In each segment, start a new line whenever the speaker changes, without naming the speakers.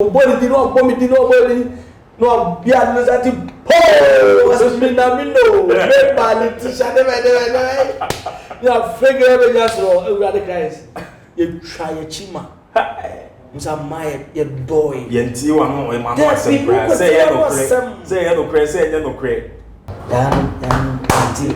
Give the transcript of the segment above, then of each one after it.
Body did not bomb it, did not body. No, be at the was me now. Everybody, Tisha, never. You are figure every just all the guys. You try a chima. Musa my your boy.
Yenti wa no e ma no asem say ya no cray say ya no cray.
Dan anti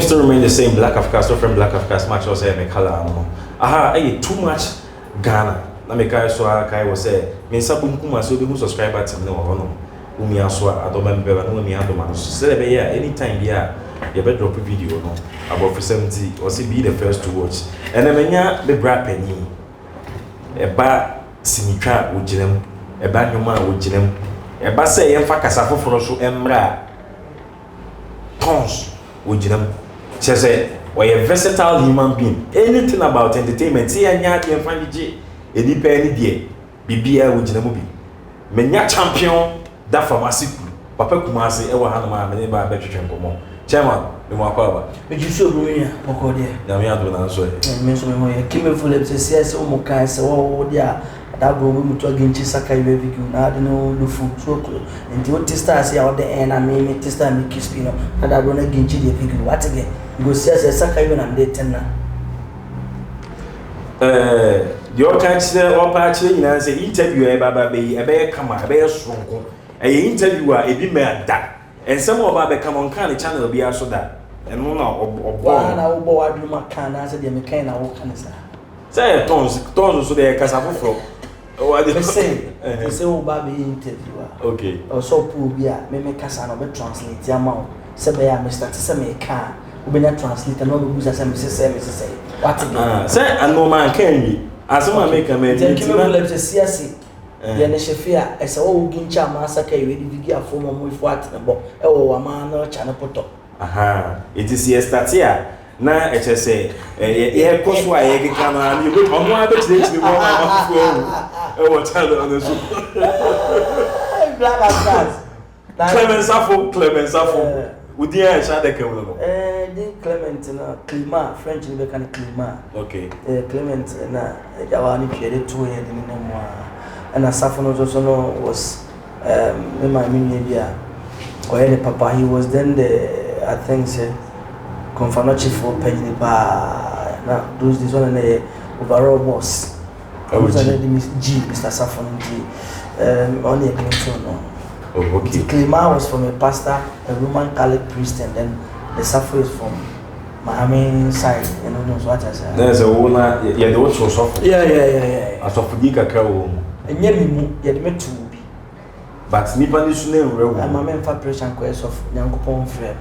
Still remain the same. Black Africa, so from Black Africa, match was here. Me color, aha, too much Ghana. Na me kai so kai was say. Me sabu Kumasi obi who subscribe to me no. Umi aswa adomembe ba no mi adoma. So say be here anytime here. You better drop a video no about for 70 or see be the first to watch. And then menya be bra penny. Eba sinitwa woginem. Eba nyoma woginem. Eba say yemfa kasa foforo so emra. Tons woginem. Say we a versatile human being. Anything about entertainment, see anya dey find je. Edi pa any dey. Bibia woginem bi. Menya champion da pharmacy. Papa Kumasi e wa hanoma me ba betwetwe nkomo. Chairman, me mo akwa.
Me jisu obunya boko de.
Na me ado na so e.
Me so me mo e kime full up say o mo kan say wo dia da bro we mutu agenchi saka iwe video na ade no lufu so ko. Nti o testa say o de na me testa me kispi no. Na da bro na agenchi de video what again? Go say saka iwe na me ten na.
The o kan say o pa che nyina say interview e baba be e be kama e be sonko. E interview a e bi me ada. And some of our come on kind of channel be also that. And no,
one I will board my can answer the mechanic.
Say, tons so they can have from. Oh, I didn't say, oh, baby interviewer. Okay. Or so poor beer, may make us an over translate your mouth. Say, Mr. Tissame can, who be not translate and all the books as Mrs. say. What? Say, and no man can be. As someone make a man, thank you, let's see. Then Shefia, as all Gincha massacre, you will form with what oh, a man or channel photo. Aha, it is yesterday. Now, I just say, yeah, course, why I can and you look on my bed. Oh, tell on the soup. Clement Sappho. Would the air shot the camera? Clement, Clima, French, in the kind of Clima. Okay. Clement, and Javani created 2 years in the memoir. And as Sappho also was in my media. Or Papa, he was then the, I think, Confano chief for Penny Bar. Now, those this one and the overall boss. I was G, Mr. Sappho G. Only a Clinton. Oh, okay. Klima was from a pastor, a Roman Catholic priest, and then the Sappho is from Miami side. You know what I said? There's a owner, yeah, the also suffer. Yeah. As of Dika Cow. And yet, you met to be. But Nippon is name, I'm a man for pressure quest of Yankopon Frame.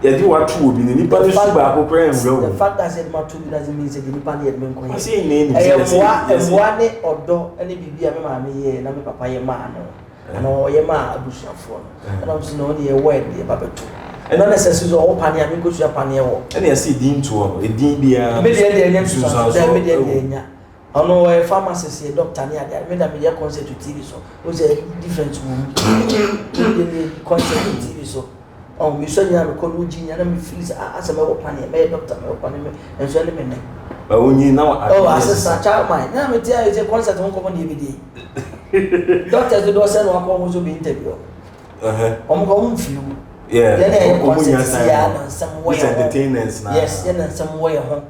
Yeah, you are true, in the Nippon is about the fact that I said Matu doesn't mean that the Nippon had been going. I see name, one or door, any baby, mammy, and I'm a papa, man. And all your ma, bush of phone. And I'm slowly away, the Babato. And not necessarily all pania because you're pania. And I see Dean to a Dean be a median. I know a pharmacist, a doctor near that made a media concert to TV so was a different woman. Concert to TV so. Oh, we saw you have a collusion and me feels as a pania, made doctor, and so many. But when you know, oh, as a child, mine. Now, me tell you, it's a concert won't come on DVD. Doctors do not send one also be interviewed. I'm going to you. Yeah, then some way entertainers now. Yes, then some way home.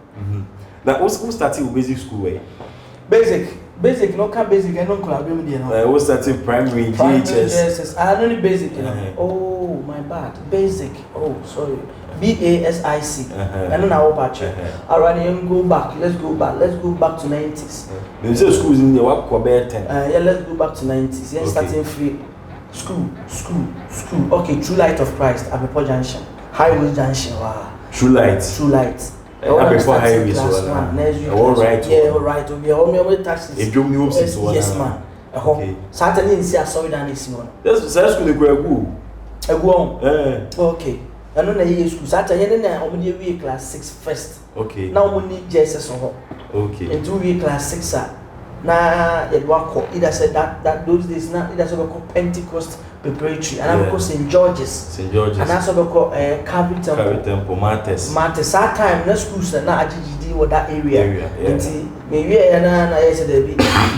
Now, who started with basic school way? Basic, no can basic, I don't collaborate with you. Who started primary, GHS? I only basic, you know. Oh, my bad. Basic. Oh, sorry. BASIC. I don't know about you. Alright, go back. Let's go back to 90s. You say schools in the what? 10. Yeah, let's go back to 90s. Yeah, starting free. School. Okay, True Light of Christ, Abepo Junction. Highway Junction. Wow. True Light. Before highway, so all right. Yeah, all right. We are all taxis. Yes, man. Okay. Saturday, I saw it and it's one. That's school. Okay.
And on a school, Saturday, only we class 6 first.
Okay.
Now we need Jesus or
okay.
And 2 week class 6. Now it work. Either said that those days now it doesn't called Pentecost preparatory, and I call St. George's.
St. George's.
And that's what called Calvary Temple.
Calvary Temple, Martes.
Martes. That time, no schools and now GGD or that area.
Yeah.
Maybe I said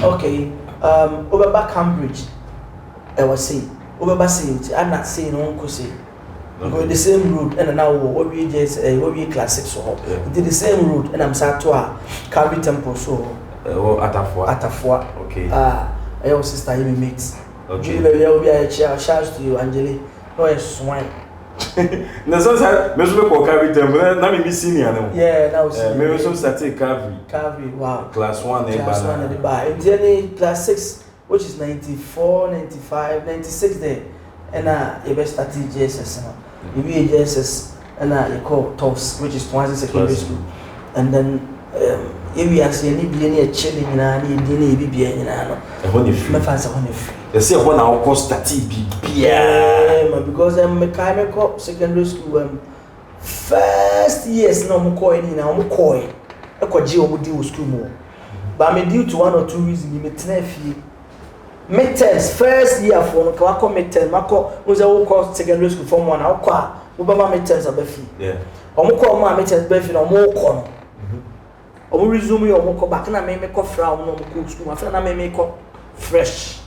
okay. Over back Cambridge, I was saying. Over saying, I'm not saying Uncle say. Going the same route, and now what we just what we class 6 so did the same route, and I'm sad to Calvary Temple so Atafua.
Okay.
I also sister you meet.
Okay.
Baby, I will be a shout to you, Angeli. No, a swine.
Na sasa mesume kwa Calvary Temple na me senior no.
Yeah, now see.
Me so start
Calvary, wow.
Class 1
Class 1 at the bar. And then class 6, which is 94, 95, 96 there. And you best start JSS now. You be JSS and you call TOS, which is Kumasi Secondary School. And then if you ask any be any chilling in any be any no.
E ho ne free.
Me fancy ho ne free.
You see what now cost start
yeah, because mechanical secondary school first years no mo call any na mo call e ko je o di school mo. But me due to 1 or 2 reasons me tena fie. Midterms first year for no kwa ko midterm mako unza wo call secondary school form 1 na wo kwa wo ba ma midterms abafi.
Yeah.
Omo call ma midterms abafi na omo ko no. Omo resume yo omo ko back na me ko fra omo no ko school after na me ko fresh.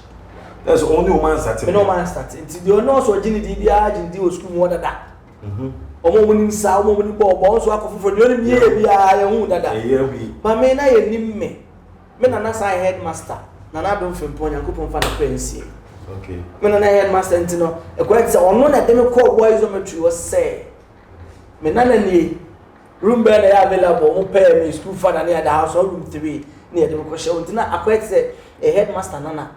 That's only one starting.
Me no man start. Until you know so jini di bia jini di o school mo dada. Omo mo nim sa omo mo ni bo so akofofo ni oni ye bia ye hu dada. But me na ye nim me. Me na na say headmaster. Na na do fem ponya ko pon fa na prensie.
Okay.
Me na headmaster ntino e ko say ono na dem call boys o metri was say. Me na ni room bed na available mo pay me school for na near the house or room 3 near dem ko show ntina akwet say a headmaster nana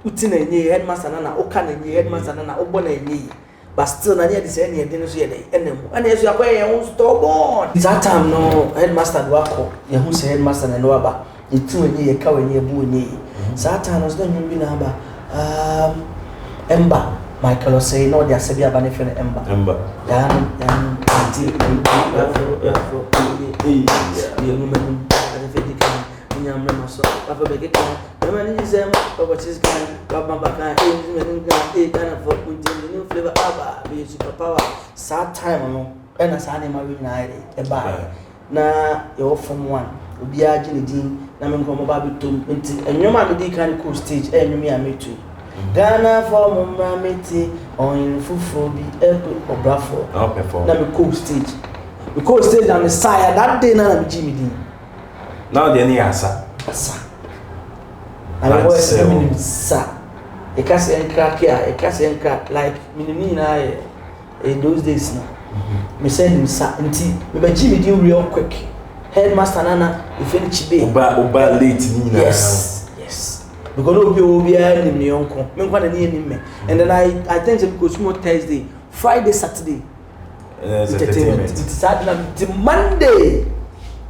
uti na enye headmaster na oka na enye headmaster na ogbo na enye but still na near the say enye dey no so ye dey enemu ana yesu akwa ye hu stubborn that time no headmaster do akọ ye hu say headmaster na no aba etu enye ye ka wenye bu enye that time no so nyum bi na aba Emba Michael say no dia se bia ba ne fe Emba dan anti ye mu menu ada fe dikan nyamre maso papa bege kan mama ni zem papa chis kan papa baka menu kan kana for kuntin new flavor aba be super power sad time no na sa ne ma wi na e ba na your form 1 obi agi ne din na me nko ba bi tom nti enwoma me di kan cool stage enwumi ametu Ghana for Mumamiti on Fufu be Obrafo.
perform.
Na me cool stage. We cool stage and Messiah that day na me Jimmy Dean.
Now the any asa.
I was saying sa. E kasi enka like minimi na in those days na. Me send him sa nti me be Jimmy Dean real quick. Headmaster nana we finish be.
Oba late ni na.
Yes. Because obi nim ne yonko me nkwa na nim me and then I think because more Thursday Friday Saturday entertainment it's Saturday the Monday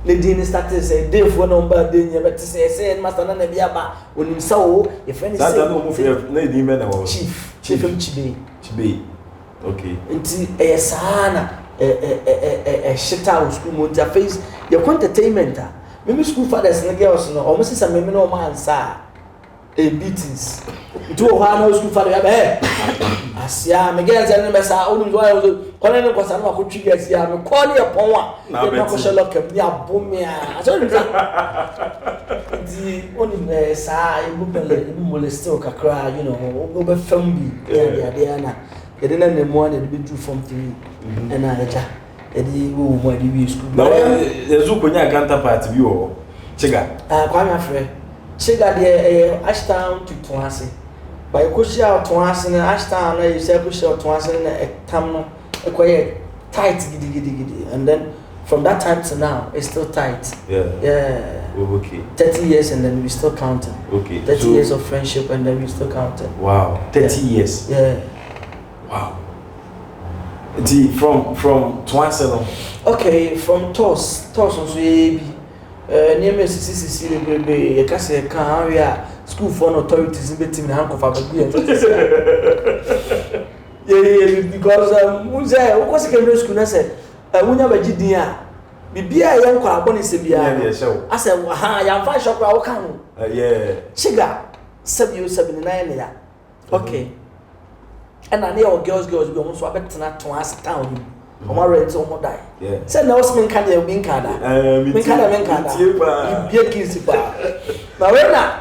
the day started say day for number day nya but say master na bia ba onim sa o your friend say
that no move na di me na wo
chief chibe
okay
nti sana shita school mo ja face your entertainment me school fathers na girls no almost say me no man sa beatings. Do how school father asia me get an mesa onu do ayo kono ne kwasa na ko twi asia me call you upon one na ko shelo kam ni abome a so ni di oni mesa e bubele moleste o kakra you know go be fam bi ya na ye de na ne mo na be do form 3 and na ja e di wo mo di school
na yezu konya counterpart bi o chiga
kwa na frɛ Chiga de Ashtown to Kumasi. By Kushia Kumasi na Ashtown na you say Kushia Kumasi na tam no tight gidi and then from that time to now it's still tight. Yeah.
Okay.
30 years and then we still counting.
Okay.
30 years of friendship and then we still counting.
Wow. 30 years.
Yeah.
Wow. From Kumasi.
Okay, from TOS also near sisi bebe ye kase kan area school for authorities in betim na hankofa baby Yeah, because Muze, of course, secondary school, I said, Wunya Bajidia, Bibia, young Kwaboni Sibia. I said, ha, young fine shop, I can.
Yeah.
Chiga, 79. Okay. And I know girls be almost a bit not to us town. Oma rent almost die. Yeah. Say no, men can have been kada. Men kada. You be kids ba. Now when na,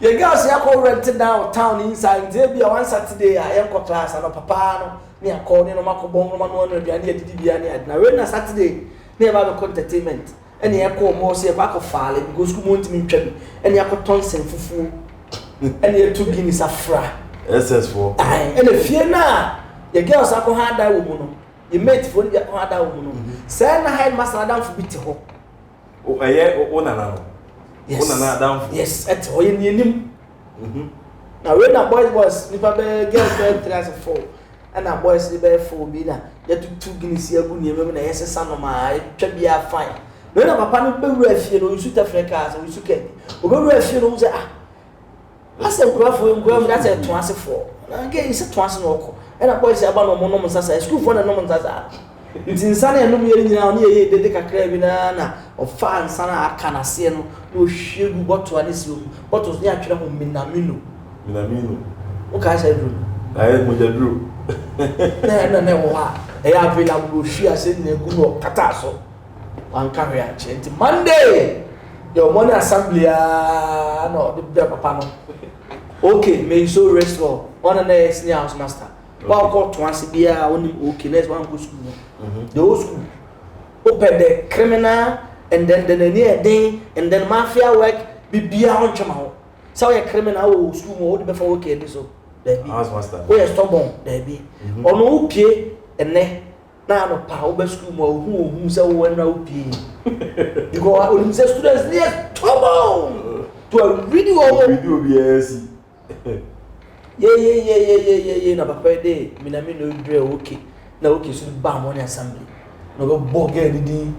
your girls ya call rented down town inside. There be one Saturday I am class and papa no. Me a call no mako bon no man no biani didi biani. Now when na Saturday, me about the entertainment. And you call more say back of fall because school won't mean trouble. And you call Tonsen fufu. And you 2 guineas a fra.
SS4.
And if you na, your girls are going hard that woman. You made for the other woman. Send a headmaster down for beating her.
Oh, I hear Onana.
Yes,
down.
Yes, at all in him. Now, when our boys was, if I girls bed 3 and our boys the bed 4 bidder, you took 2 guineas here, good name, and I said, son of my, should be a fine. When our papa no be ref, you shoot a friend cars and we should get. We go ref, say, I said, go for him, go, that's a 24. Again, it's a 24. And a boy say about no more school for the normal Zaza. It's in Sunny and no meaning now near the Decacravina or Fan Sana Canasiano, no shield what to Anisum, what was near Minamino. Minamino. What can I say?
I am with the drew.
No, I have been a bushia sitting in a good catasso. One carrier change Monday. Your money assembly, no, the papa. Okay, may so rest well. One and the next house master. Well, called twice a year, only okay, let's one go school. The old school. Open the criminal and then the near day and then mafia work be beyond Chamao. So a criminal school mode before okay, so there be.
House master.
We are stubborn, there be. On no pay and ne. Now no power school more who's a one out pay. You go out with the students near trouble to a video.
Yes.
Yeah. Na papa day, minami no dre okay. Na okay so ba money assembly. No go boge di.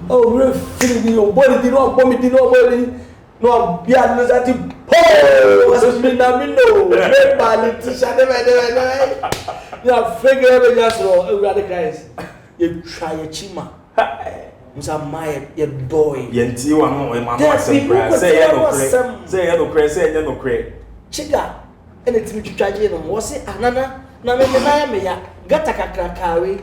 Oh, we feel the body di no bomb di no body. No bia no that po. So minami no. Me bali tisha de. Ya figure be just ro, we are the guys. You try a chima. Musa my your boy.
Yenti wa no e ma no say ya no cre, say ya no cre.
Chiga. And it's me to charge him. Was it Anana? Na me gata kakrakawe.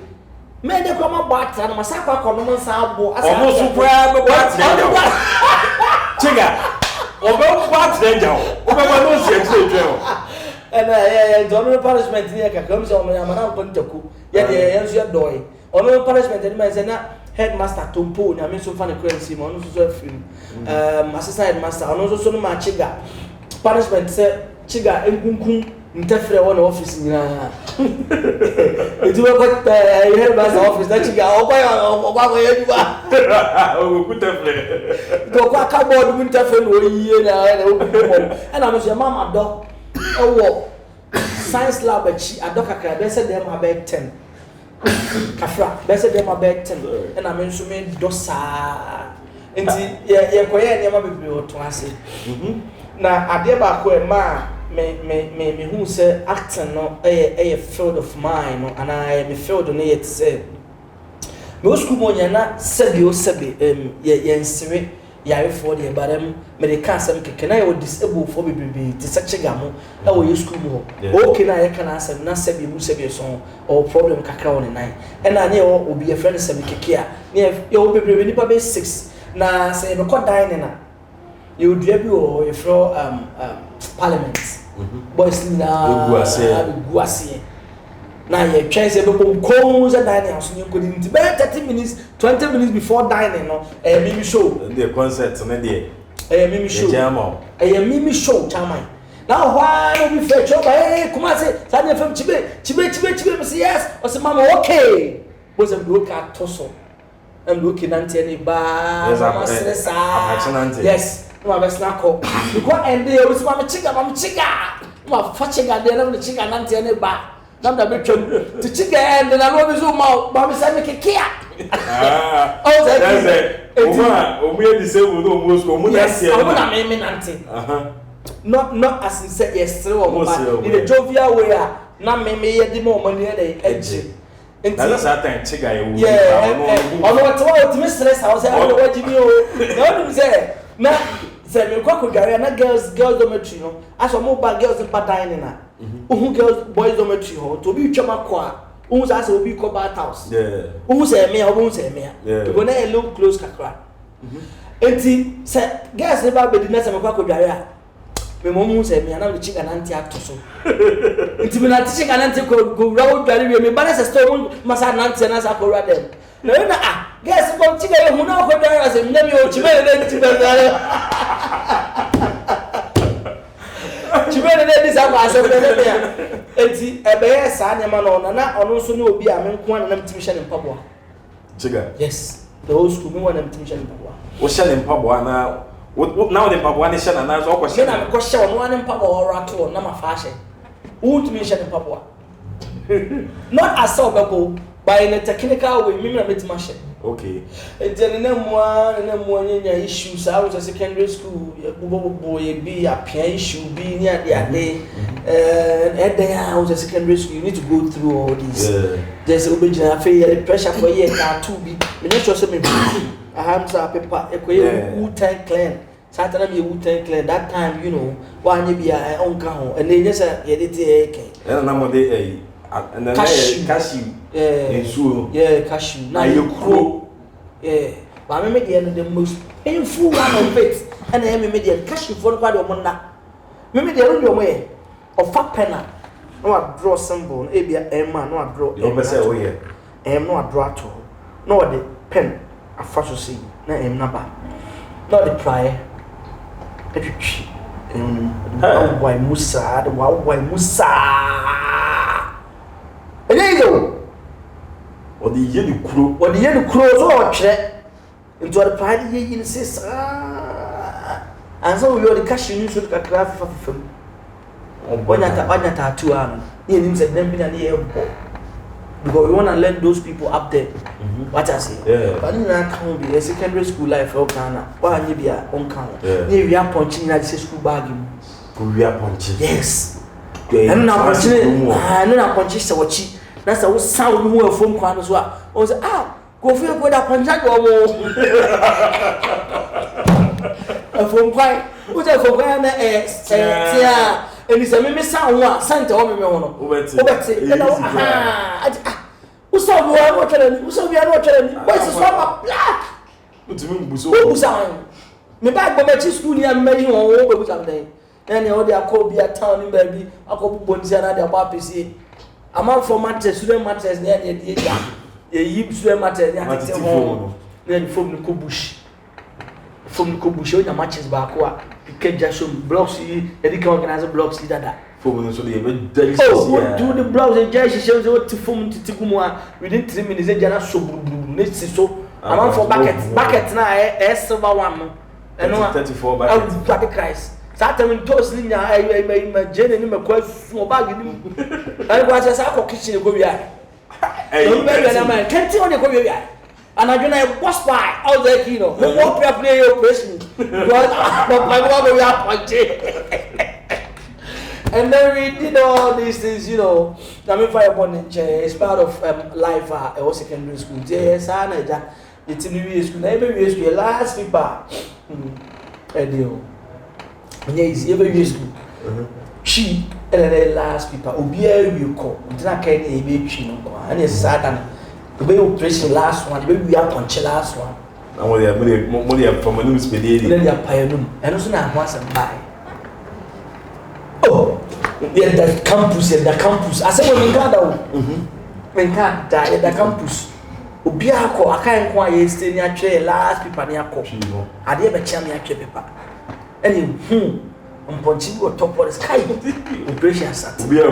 Me de koma bat na masakwa kono nsabo asa.
Omo supra be bat na. Chiga. Omo bat na jaw. Omo ba no se tire o.
And don't punishment here ka come so me amana ko ntaku. Ya de yenso ya doy. Ono punishment ni me say na headmaster Tompo na me so fa ne kwensi mo no so afim. Assistant headmaster ono so no ma chiga. Punishment say Chiga enkunkun ntefre won office nyina etuwa ko here ba office na chiga ogba yeduba
okutefre
to kwa cupboard mu ntefre no yiye na okukumo na me so mama do ewo science lab achi adokakra be say dem about 10 kafra be say dem about 10 na me nso me do saa enti ye koye niam bebre oto ase na ade ba ko e ma me who say acting no a field of mine no and I me field no yet say me school mo nya na sabi ye nsere yare for the badam me de ka asem keke na ye disable for bibi ti sechiga mo na wo ye school mo okay na ye ka na asem na sabi mu sabi so or problem kakra on nine and na ye obi ye friend sabi keke a ye wo bibi ni pa be 6 na say me ko dine na you do be o e fro parliament boys na guase na ye chance be ko za dining house ni ko di 30 minutes 20 minutes before dining no mimi show
the concert na dey
mimi show mimi show chairman now why no be fair choba Kumasi sa dey fam chibe me say yes o say mama okay boys am do ka toso am do ki nante ni ba mama stressa yes no be snack because and they always mama chiga ma fa chiga dey na me chiga nante ni ba nam da be twam to chiga and na no be so ma me say me kekia oh that's it
o me dey say we no almost go na see
o na me nante not as in say yes through o ma in a jovial way na me ye di mo money dey edge.
That's that time chiga you.
Yeah, what me stress I say I know what you know. No do say na say me kwa kodware na girls dormitory no. Aso mo ba girls pattern na. Who girls boys dormitory ho to be twama kwa. Who say obi ko bath house.
Yeah.
Who say me or who say me. Because na look close kakra. Enti say girls never be na say me kwa kodware a. Me mom say me na the chicken anti atoso. Enti me na chicken anti go round dware we me ba na say store masa nanti na sa ko ra dem. Na guess go chicken hu na ko dware say me na me o chime na chicken dware. Chime na dis am aso na me. Enti ebe ye sa nyama no na ono so na obi a me nko na mtimi hye ne mpaboa.
Chiga.
Yes. The old school me want them mtimi hye ne mpaboa.
Wo hye ne mpaboa na now the mpaboa ne hye na na so ko hye.
Na me ko hye ono ne mpaboa rato na ma fa hye. Won't me hye ne mpaboa. Not as so bebo by in a technical way me na metima hye.
Okay.
Then na mo nya issues I was a secondary school boy be a peer issue be near the day. At the I was a secondary school you need to go through all these. There's a fair pressure for year to be. Me not sure say me I have some paper Wu-Tang Clan. Saturday be Wu-Tang Clan that time you know one you be a uncle ho and they just
and na mo dey and then cashew. Yeah,
cashew. Now you crow. Yeah. But I made the most painful one of it. And I made the cashew for quite a month. Maybe the only way of fat penna. No, I draw symbol, maybe a man, no, I draw.
You say, oh, yeah.
I am not a draw to. No, the pen, a first see. No, I am not. Not the prior. Why Musa, why Musa. There you go.
Or the yellow crow.
Or the yellow crows or check into the party in says, and so we are the cash you should get graph of them. When I tattoo on, he said, them been an airport. Because we want to learn those people up there. What I say.
Yeah.
But in that can't be a secondary school life for Ghana. Why you be a on count? We are punching at the school bargain.
We are punching.
Yes. I'm not punching. I know not punching so cheap. That's a sound more from Kwan as well. I say, go for your that punch or more. From Kwan, who's a for Ghana? And it's a mimi sound Santa or me. Who's so we are watching? Who's so we are watching? What's the swap? Who's on? Me back go to school near me or something. And all the call be a town in baby. I go to Bonzana, the papi. I'm out for matters, student matters near the yip student matters near home. Then from the Kubush. From the Kubush, your matches back. You can just show blocks, you can organize blocks.
For so they
do the blocks and just shows what to form to Tikumwa within 3 minutes. They are so let's see. So I'm out for buckets now, a silver one. And
34
buckets. I'll the Christ. Saturday toast in my Jenny in my quite small bag. I was just out of kitchen go here. Can't tell you go here. And I don't have boss by all the kino. What play your person? My mother we are punching. And then we did all these things, you know. I mean, fire upon it's part of life at a secondary school. Yes, I know it's in the school. Every year, last people. Yes, every year school. She and the last people. Obia you call. Did not carry a baby, and it's sad. The way we press the last one, the way we are punch the last one.
And what they are money from a new spaghetti.
Then they are pioneering. And also now once and buy. Oh, the campus. I said when we got out. We can't die at the campus. Obiako, I can't quite stay near chair last people near coffee. I did a chair near paper. And I'm punching on top of the sky. Operation sat.
We are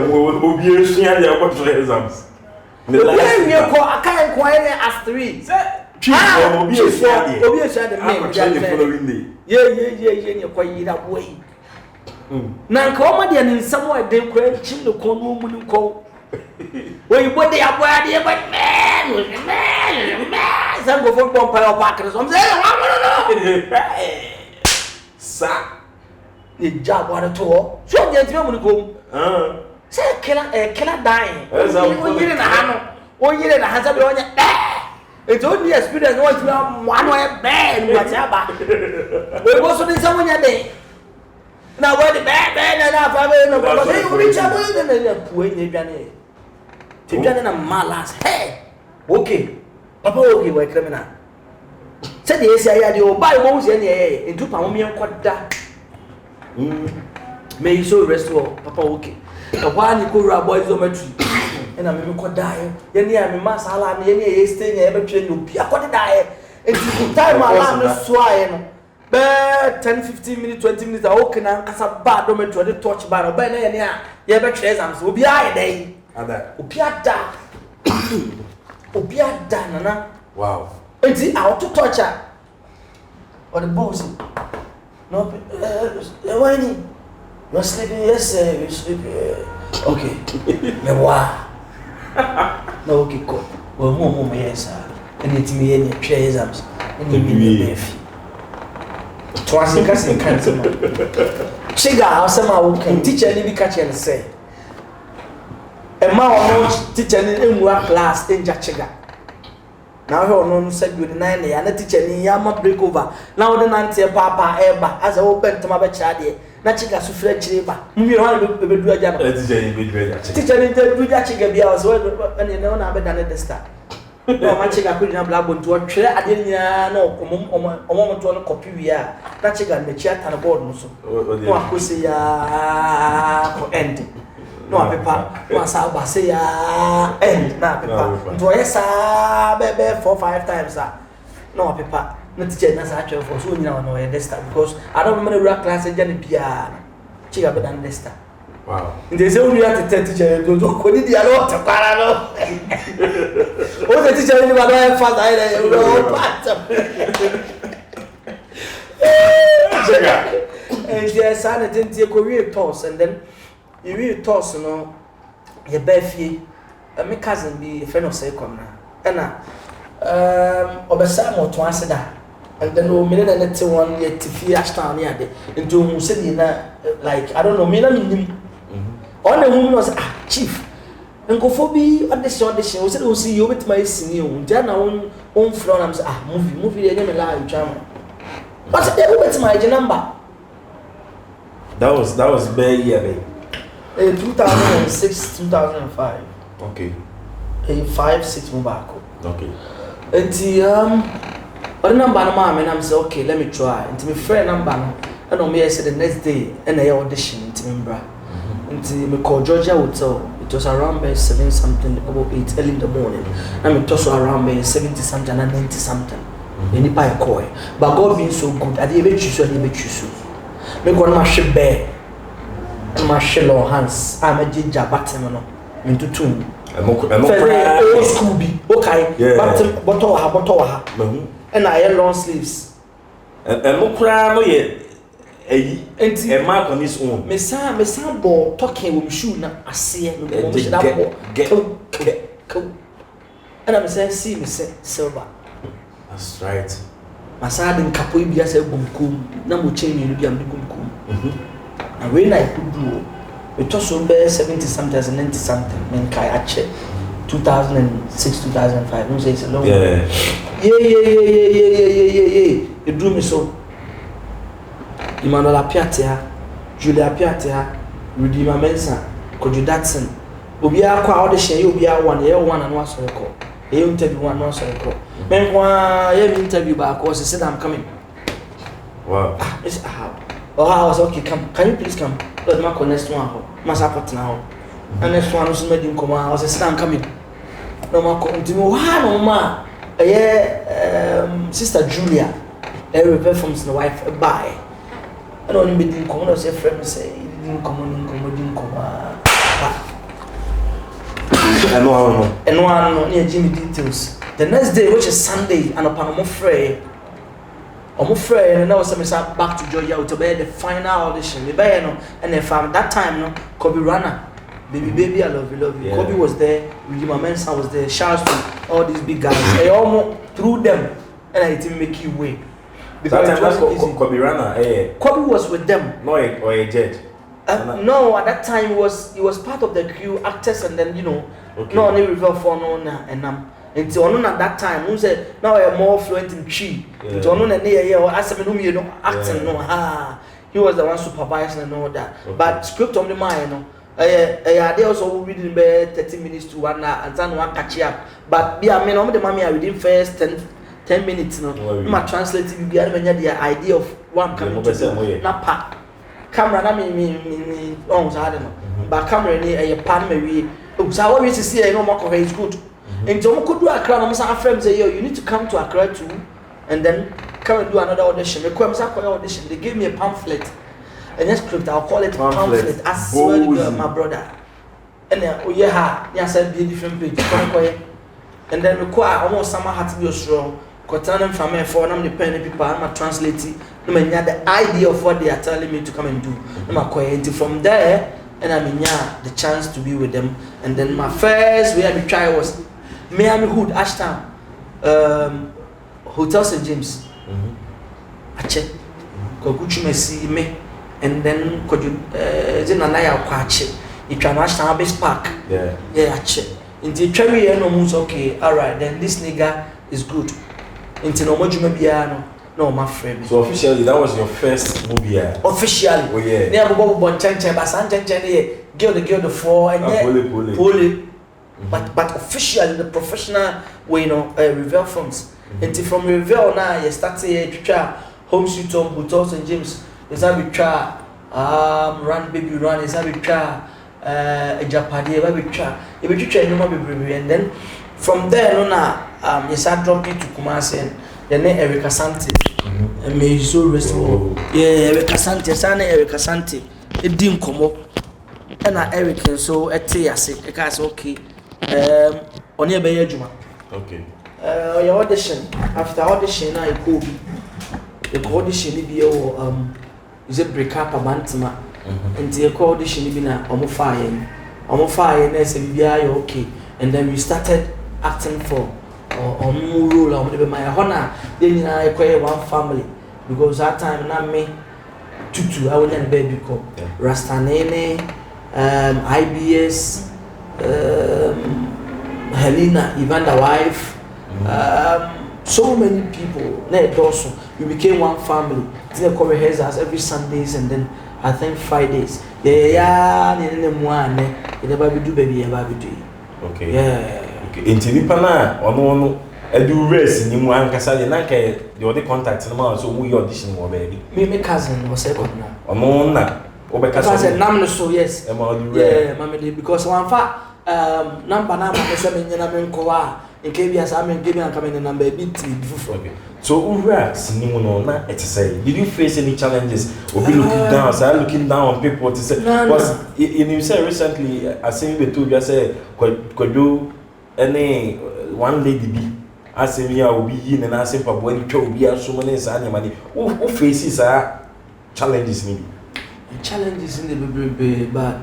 sharing their exams.
I can't quite ask 3. Yeah, quite that way. Now, come in somewhere, they create chin the corn call. When you put the up where they but man, some go for Pompeo Parkers. I'm saying, sir, the job on a tour. So, gentlemen, go. Say killer dying. Oh, you in a hammer. Oh, you in a hazard on your it's only experience one way bad, whatever. We also did someone your day. Now, where the bad and I have reach out and then when you done it. To get in a malas. Hey, okay. Papa, okay, we're criminal. Said the SIA, the old Bible, and two pound me quite that. May you so rest well, Papa, okay. The one you could rub boys over tree. And I'm even quite dying. Then I mean, Mass Alan, any staying ever train you be a quite die. It's time alarm is swine. 10-15 minutes, 20 minutes, I walk in and cast a bad moment to the torch bar or banner. Yeah, but treasures will be a day. Opiada. Opiada, Nana.
Wow.
It's out to torture. Or the boss. No, when you're sleeping, yes, you're sleeping. Okay. Mewa. No, okay, cool. Well, more, yes, sir. And it's me any treasures. And you mean twice in casting cancer. Chiga, how some can teach any catch and say. A man teacher in one class in Jachiga. Now, her non said with 9 and a teacher in Yama break over. Now, the Nancy Papa Eba as I open to my chadi. Nachiga Sufre Chiba. You want to do a job. Teacher in the Jachiga be as well, and you know, I've been done at the start. No, my chica couldn't have blabbed to a chair. I didn't know a moment to a copy. That chica and the chat and a board. No, I could say, end. No, Papa, once I'll say, end. Now, Papa, to a baby 4-5 times. No, Papa, not teaching us actually for soon now, no, because I don't remember the rock class and Jenny Piano. Chica, but understand.
Wow.
There's only at the teacher who did the lot of Parano. What the teacher in my father, and yes, I didn't take a real toss, and then you real toss, you know, your Beffy, and my cousin be a friend of Second. And Obasam or twice a day. And then we made a little one yet to fear Ashtown yard into who said, like, I don't know, me. All the woman was chief. And go for me on the audition. We said, we'll see you with my senior. Then I own floor. I'm saying, movie, they never lie, drama. What's my number?
That was very year,
2006, 2005.
Okay.
5-6 mobile.
Okay.
And the number and I'm saying, okay, let me try. And to my friend number, and on me I said the next day, and I audition to remember. Until me call Georgia Hotel, it was around by 7 something, about 8 early in the morning. And it was around by 70 something and 90 something. Any pie coy. But God being so good, I didn't choose you, I didn't choose you. Me go on my ship bear, and my shell hands. I'm a ginger batten into two. I'm old school be okay. Bottle, and I had long sleeves.
And no cry, no yet. A mark on his own. Miss Sam ball talking with shoe now. I see it. Get.
And I'm saying, see, Miss Silver.
That's right.
My son in Capoe be as a boom coom. Now we change you to be a big coom. And when I could do, we toss so bear 70 something and 90 something. Then I check 2006, 2005. No say it's a long
yeah.
You do me so. Emmanuel Apiatia, Julia Apiatia, Redeemer Mensa, Koju Datson. Obi a kwa audition, you be a 1 year, 1 and 1 circle. You interview 1 1 circle. Men kwa you interview back course said I'm coming.
Wow.
It's how. Oh, I was okay, come. Can you please come? Let me call next one. Masapot now. And next one was made him come. I was said I'm coming. No more come to me. Wow, no ma. Sister Julia, every performance the wife buy. I don't even didn't come. I was a friend say didn't come.
I know.
And one near Jimmy details. The next day, which is Sunday, and upon I'm afraid, and I was back to Georgia to be the final audition. And if I'm that time, no, Kobe Runner, baby, I love you. Yeah. Kobe was there, my Mensa was there, shouts to all these big guys. I almost threw them, and I didn't make you wait.
Because that time, Kobe Runner,
Kobe was with them.
No, or a judge.
No, at that time he was part of the crew, actors, and then no only reveal for no and until on at that time who said now I am more fluent in Chi. Until on I said acting he was the one supervising and all that. But script on the mind they also reading 30 minutes to 1 hour and then one catch up. But the mommy I reading first 10 minutes my translating be the idea of one coming to not pack camera na me on but camera ni a pan me so what we see no more is good and so could do Accra no some friends say you need to come to Accra too and then come and do another audition. Audition they gave me a pamphlet and that script I'll call it pamphlet as well my brother and then said be different page and then require almost summer had to be strong Kotan from me for them the pen people I'm translating no man the idea of what they are telling me to come and do no from there and I mean the chance to be with them and then my first way I try was Miami Hood Ashtown Hotel St. James Ache Koguchi Messi me and then Koju Zinanaya Kwache Ashtown Base Park Ache in the cherry no moves okay alright then this nigga is good into no more no my friend.
So officially that was your first movie
officially
oh yeah
near Bobo Bon Chenchen but Sanchez girl the four and Pole. But officially the professional way Reveal films until from Reveal now you start to Home Sweet Home Hotel St. James is that we try Run Baby Run is that we try Japadi we try if you try no more baby and then from there you start dropping to Kumasi and then Eric Asante and may so restful Eric Asante sana Eric Asante it didn't come up and Eric and so because okay on your bay juma
okay
your audition after audition I could the audition be is a break up a bantima and the audition be na fire and okay and then we started acting for or role or my honor then I acquire one family because that time not me tutu I wouldn't baby call Rastanene IBS Helena even the wife so many people also we became one family then come rehearsals every Sundays and then I think Fridays you never do baby you never do
okay into the pana or do race in you and Casali Nanka, the contact so we audition more baby.
Me cousin was second now.
Or no,
cousin Namno so yes. Yeah, mammy because one far number number 7 Yenamen Koa in KBS I mean giving and coming in number bit before.
So Ura not to say did you face any challenges or be looking down so looking down on people to say was in you say recently I seen the two you say could you any one lady be as if you will be in and I say when you be as so many money who faces are challenges maybe
challenges in the baby but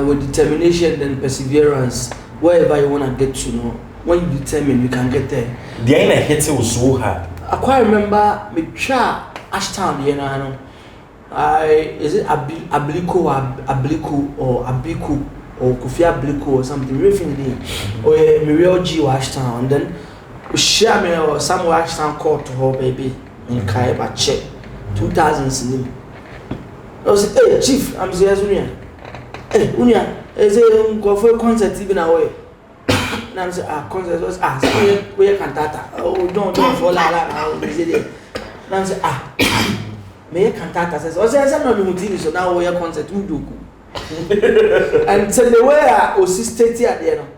with determination and perseverance wherever you want to get to when you determine you can get there
the ain't hit was so hard
I quite remember me try Ashtown is it Abliku or Abiku or Kufia Bliku or something refinitely or Muriel G Ashtown and then we share me or some Ashtown called to her baby in Kaiba check 2000 I was hey chief I'm Unia hey Unia is a go for a concert even away and I'm say concert was we cantata oh don't for la and I'm say me cantata says oh say no me so now we concert we do and so the way I was state at the end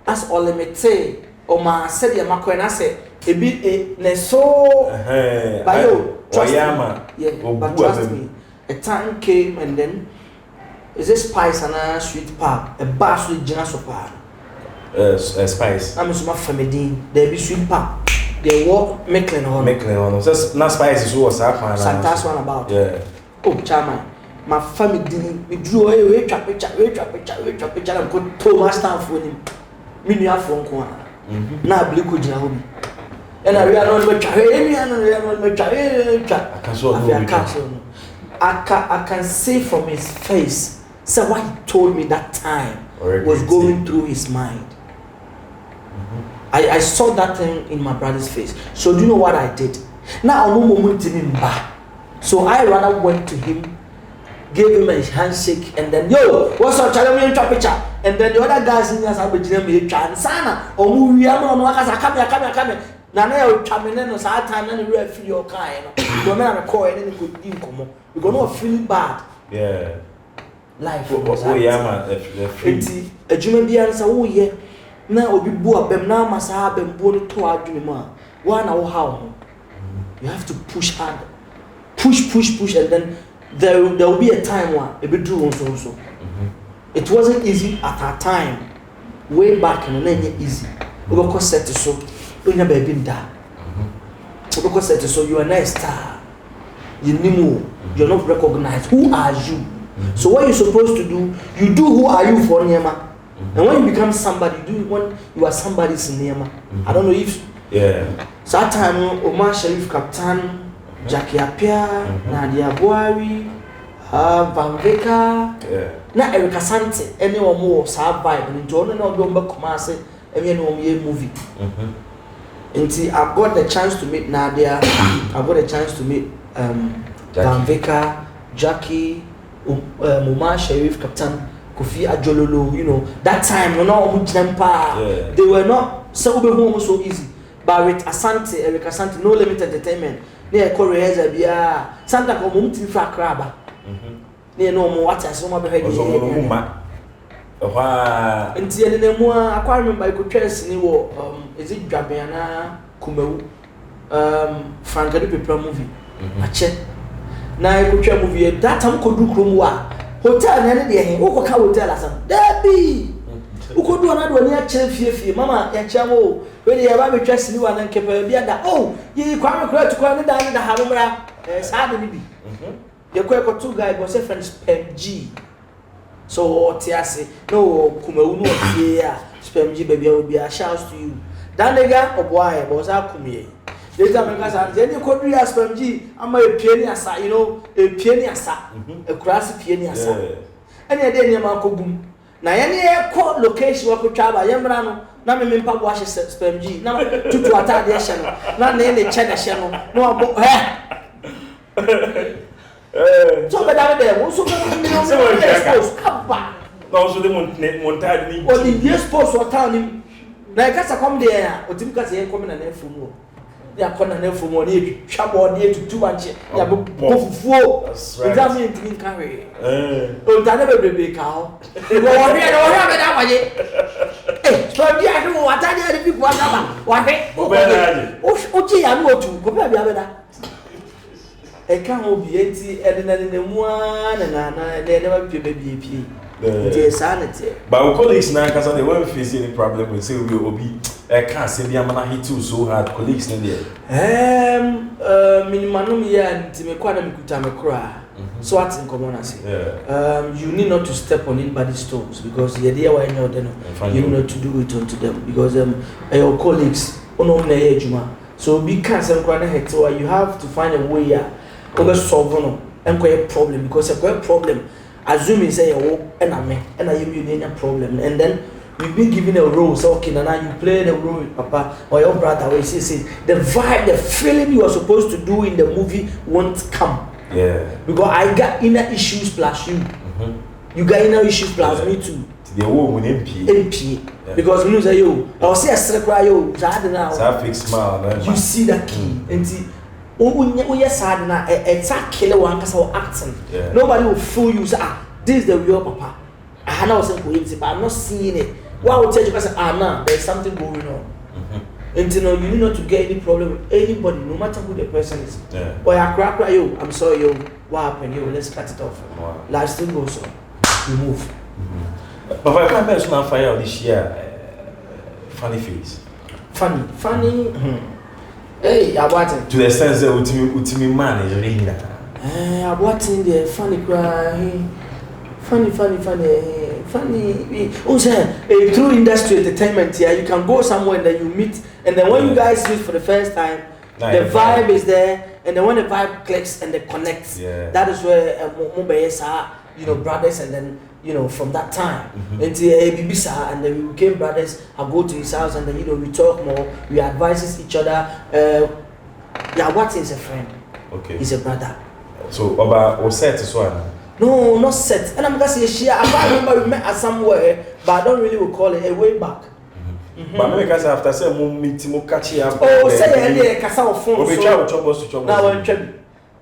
as all me say o ma said ya makwana say e bi ne so by you trust me trust me a time came and then is a spice and a sweet pap a bass with gina sopa
spice
I'm so family there be sweet pap they walk making on
so na spice is what
Santa's one about oh chairman my family we drew away trap picture and put Thomas down for him me phone ko na Bliku gina hobi and I realize no me try I can so I can see from his face. So what he told me that time was going through his mind. I saw that thing in my brother's face. So do you know what I did? Now no moment in him back. So I rather went to him, gave him a handshake, and then yo, what's up, challenge me picture. And then the other guys in the house will be trying sana or movie no come. Now you come in no sad time and you feel your kind. You not call any good income. You go not feel bad.
Yeah.
Life.
Oh yeah man, the free.
A human being answer oh yeah. Now obi bu abem na masa abem bu no to adwene mu a one how you have to push hard. Push and then there will be a time when it be do also. It wasn't easy at that time. Way back and then easy. We go set so don't you baby da. We go set so you are a star. You know you're not recognized. Who are you? So what you're supposed to do, you do who are you for Nema. And when you become somebody, you do it when you are somebody's Nema. I don't know if so that time Omar Sharif Captain, Jackie Apia, Nadia Buari, Van Veka, na Erika Sante, anyone more sad vibe and Jordan or Gomba Kumasi, anyone movie. Until I got the chance to meet Nadia, I got a chance to meet Van Veka, Jackie, Omar Sharif Captain, Kofi Ajololo, you know, that time we're not much they were not so easy. But with Asante, Erika Asante, no limit entertainment. Near Korea, Santa Community for Crabba. Near no more what I saw my behavior. And the other more, I can't remember I could trace in is it Jabiana Kumeu Frankary Paper movie. I check. Now I could try movie that time could do Krumwa. Hotel and any who can hotel us. Debbie! Who could do another one near Chelsea, Mama and Chamo, when you have a dress new and keep a beer that oh, you can't to come down in the Hamura as hard to be. The quack two guy was a friend Spam G. So, Tiasi, no, Kumu, yeah, Spam G, baby, I will be a shout to you. Danega or boy was our Kumie. Later, because then you could be a Spam G, I'm a pianista, you know, a pianista, a grassy pianista. And a day, Marco Boom. Na any court location wako chaba yemrano na me mpa wash Spam G na tutu atade channel na ne channel channel no abo so be da be wo so be no expose aba
na so de montage ni
o di expose o town ni na ka sa come there o tim ka se come na na fumu ya kona na fumu ni twabo de tutu anche ya bo fufuo exam in carry o da na be ka ho wo hwe be da waje so bia do atade de bi kwa na ba hwe o ji ya no otu ko bia bia be da e kan obi enti e de na mu na ba pie be pie the sanity
but our colleagues now cuz they won't face any problem with say we obi can't say bia mana hit you so hard colleagues in there
minimum ya nti me kwa na mikuta me kra so what in common as you need not to step on anybody's toes because the idea why you need to do it onto them because your colleagues ono na ye adwuma so be cancel kwa na heto you have to find a way ya go solve no enko problem because a problem assuming say oh and you need a problem and then you've been given a role so okay now you play the role with papa or your brother where see the vibe the feeling you are supposed to do in the movie won't come because I got inner issues plus you you got inner issues plus me too
the woman MP
because you say yo I will say a secret yo sad now
that fix smile
you see that key and oh yes sad now it's a killer one cuz acting nobody will fool you say this is the real papa I know say but I'm not seeing it why would tell you because nah there's something going on and you know you need not to get any problem with anybody no matter who the person is boy I cry yo I'm sorry yo what happened yo let's cut it off life still goes on we move
but I can't mention on fire this year funny face
funny hey I want
to the sense that ultimate man is really that
I want in the funny cry funny through industry entertainment here you can go somewhere and then you meet and then when you guys meet for the first time the vibe is there and then when the vibe clicks and they connect, that is where you know, brothers, and then you know from that time until Bibisa, and then we became brothers. I go to his house and then you know we talk more, we advise each other. What is a friend? Okay, he's a brother. So Baba was set as well. No, not set. And I'm gonna say I can't remember we met somewhere, but I don't really recall it. A way back. But maybe because after say meet mo catch up. Oh, say yeah, kasa of phones. We try to chop. Now when try,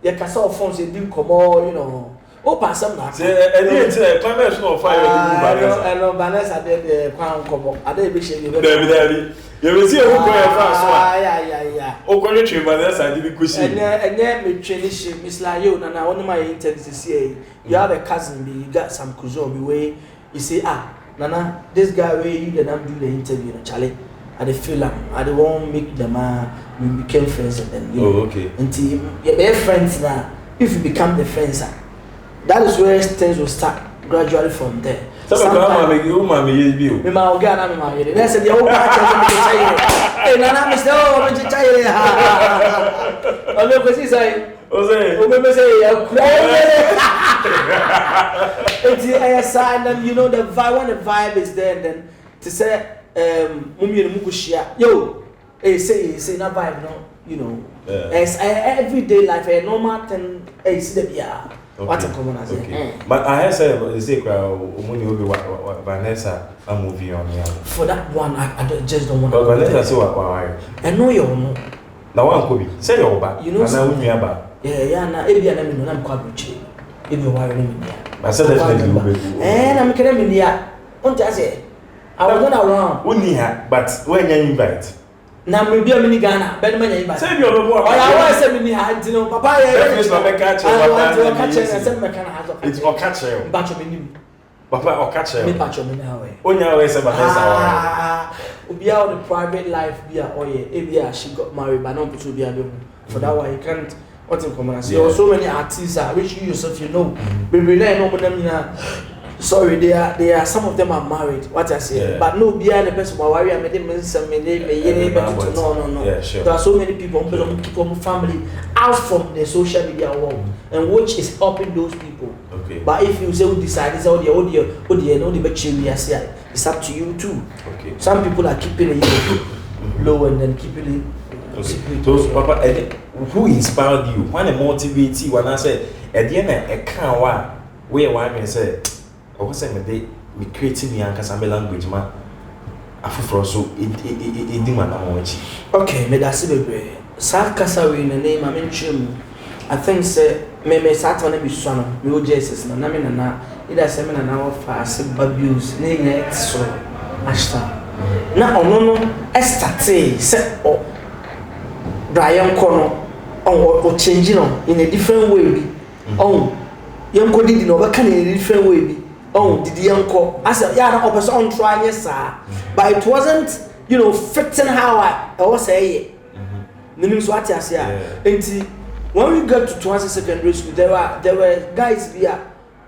yeah, kasa of phones. They do come on, you know. Oh, pass some now. Say, any climate no fire. I know, Vanessa did crown come up. I did be shaking. You will see who go here first. Yeah. Oh, go to Vanessa. I did question. And then me training Miss Layo. And I want my interview to see. You have a cousin. You got some cousin. Way you say Nana, this guy where you did not do the interview, Charlie. I dey feel like I don't want to make them we became friends and then you know, okay. Until you're friends now. If you become the friends, that is where things will start gradually from there. Sometimes me ma oga na me ma yere. They said the old patch me chai. Hey Nana, Mr. Oh, me chai. Ha. Ome ko si say. Ome say ya kura. It's and then you know the vibe, when the vibe is there, and then to say yo, say na vibe, no, you know, as everyday life, a normal thing, see the what a common as but I have said they say when you be Vanessa a movie on here. For that one, I just don't want to. But Vanessa say what I know you know. Now one could be say your back, you know, yeah, na ebi na me no na mko abrochi. Ebi o wire me dia. But say definitely you be. Na me kere me dia. Unta say I was not around. Uni ha, but when you invite. Na me bia me ni Ghana, be no me invite. Say bi o bo. I say me ni ha, nti no papa ye. Definitely no me catch you. I catch you, say me can ha. It's o catch you. Bacho me ni. Papa o catch you. Me bacho me na we. Onya we say Vanessa. Obi a the private life bia oye. Ebi she got married, but no put bia be. For that one you can't. What in common? There are so many artists which you yourself you know. Sorry, they are some of them are married. What I say, but no behind the person no. Yeah, sure. There are so many people family out from the social media world, and which is helping those people. Okay. But if you say we decide this audio, it's up to you too. Okay. Some people are keeping it low and then keeping it. Okay. So, Papa, who inspired you? When they motivate you? When I say, at the end, I can't where I say, I was saying, me creating me and language, man. I feel so it didn't. Okay, me that's it. Sarkasa in the name I mentioned. I think say me start on be son. Me Jesus na me na. Ida say me na na offer abuse. Ne so. Ashta. Na ono no estate say Brian Kono or changing on in a different way. Oh, young Cody did not in a different way. Oh, did the young call? I said, yeah, I was on trying, yes, sir. But it wasn't, you know, fitting how I was saying. Meaning what I say. And when we got to Kumasi secondary school, there were guys here